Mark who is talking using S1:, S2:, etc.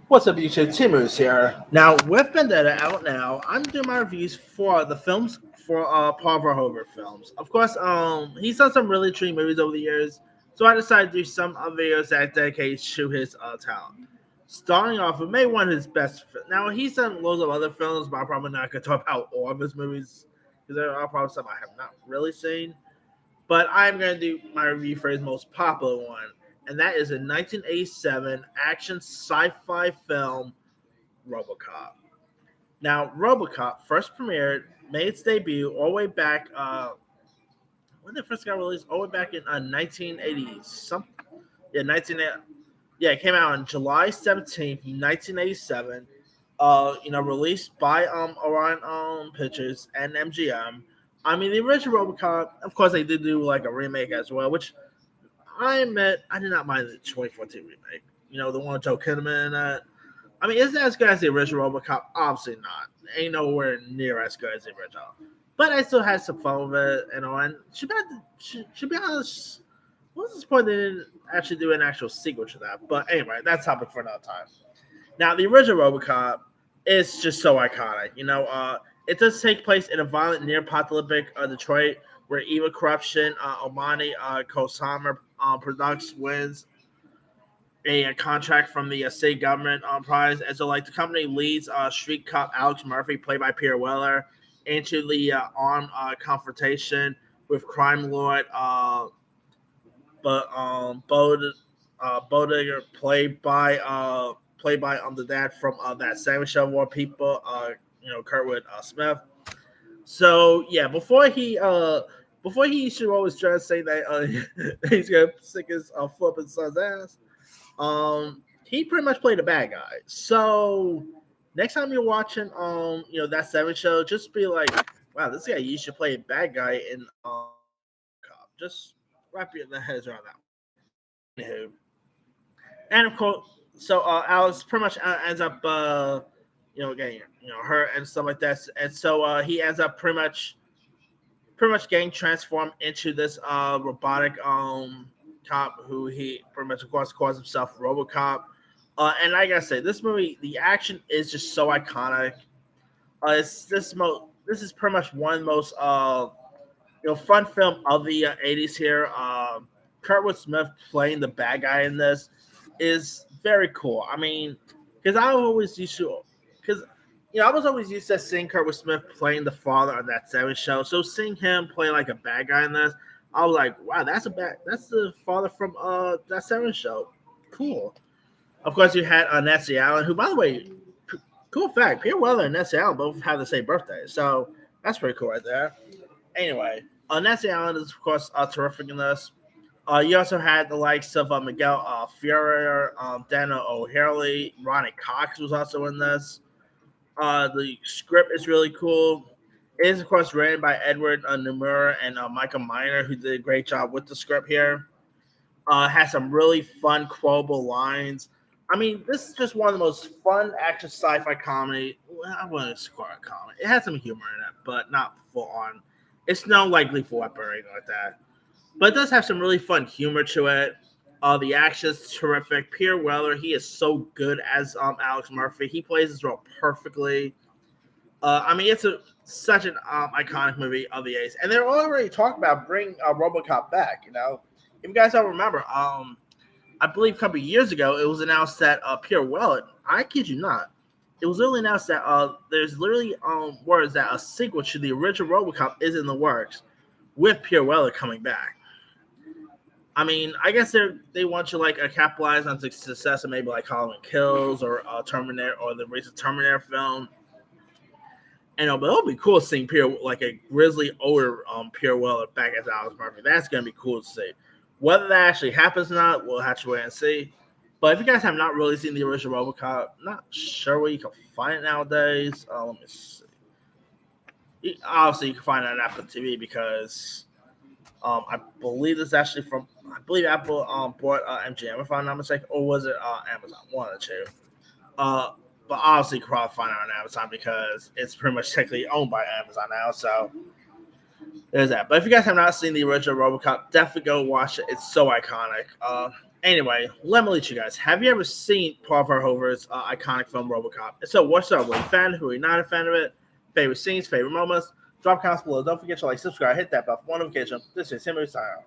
S1: What's up, YouTube? Timu's here. Now, with Vendetta out now, I'm doing my reviews for the films for Paul Verhoeven films. Of course, he's done some really intriguing movies over the years, so I decided to do some videos that dedicate to his talent. Starting off with maybe one of his best. Now, he's done loads of other films, but I'm probably not going to talk about all of his movies because there are probably some I have not really seen. But I'm going to do my review for his most popular one, and that is a 1987 action sci-fi film, Robocop. Now, Robocop first premiered, made its debut all the way back. When it first got released, all the way back in 1980. Yeah, 1980. Yeah, it came out on July 17th, 1987. Released by Orion Pictures and MGM. I mean, the original Robocop, of course, they did do like a remake as well, which I admit I did not mind the 2014 remake. You know, the one with Joe Kinnaman in it. I mean, isn't it as good as the original Robocop? Obviously not. Ain't nowhere near as good as the original. But I still had some fun with it, and should be honest, what's this point they didn't actually do an actual sequel to that? But anyway, that's topic for another time. Now, the original Robocop is just so iconic. It does take place in a violent, near-apocalyptic Detroit, where evil corruption, Omani Kosama Products wins a contract from the state government prize. And so, like, the company leads street cop Alex Murphy, played by Pierre Weller, into the armed confrontation with crime lord Bodiger, played by the dad from that Sandwich Show War People, Kurtwood Smith. So yeah, before he should always try to say that he's gonna stick his foot in his son's ass, he pretty much played a bad guy. So next time you're watching that Seven Show, just be like, wow, this guy you should play a bad guy in Cop. Just wrap your heads around that. Anywho, and of course, so Alex pretty much ends up getting hurt and stuff like that, and so he ends up pretty much getting transformed into this robotic cop who he pretty much of course calls himself Robocop. And like I say, this movie, the action is just so iconic. This is pretty much one of the most fun film of the 80s here. Kurtwood Smith playing the bad guy in this is very cool. I mean, because I was always used to seeing Kurtwood Smith playing the father on that Seven Show. So seeing him play like a bad guy in this, I was like, wow, that's the father from that Seven Show. Cool. Of course, you had Nancy Allen, who, by the way, cool fact, Pierre Weller and Nancy Allen both have the same birthday, so that's pretty cool right there. Anyway, Nancy Allen is, of course, terrific in this. You also had the likes of Miguel Ferrer, Daniel O'Harley, Ronnie Cox was also in this. The script is really cool. It is, of course, written by Edward Nomura and Michael Miner, who did a great job with the script here. Has some really fun, quotable lines. I mean, this is just one of the most fun action sci-fi comedy. Well, I wouldn't call it a comedy. It has some humor in it, but not full on. It's no like Lethal Weapon or anything like that. But it does have some really fun humor to it. The action is terrific. Pierre Weller, he is so good as Alex Murphy. He plays his role perfectly. I mean, it's such an iconic movie of the 80s. And they're already talking about bringing Robocop back, If you guys don't remember, I believe a couple of years ago, it was announced that Pierre Weller, I kid you not, it was literally announced that there's literally words that a sequel to the original Robocop is in the works with Pierre Weller coming back. I mean, I guess they want to capitalize on the success of maybe like Halloween Kills or Terminator or the recent Terminator film. And but it'll be cool seeing Pierre, like a grizzly older Pierre Weller back as Alex Murphy. That's gonna be cool to see. Whether that actually happens or not, we'll have to wait and see. But if you guys have not really seen the original Robocop, not sure where you can find it nowadays. Let me see. Obviously, you can find it on Apple TV because I believe it's actually from. I believe Apple bought MGM, if I'm not mistaken, or was it Amazon? One of the two. But obviously, you can probably find it on Amazon because it's pretty much technically owned by Amazon now. So there's that. But if you guys have not seen the original Robocop, definitely go watch it. It's so iconic. Anyway, let me let you guys. Have you ever seen Paul Verhoeven's iconic film Robocop? If so, what's up? Were you a fan? Who are you not a fan of it? Favorite scenes, favorite moments? Drop comments below. Don't forget to like, subscribe, hit that bell for notification. This is Henry signing out.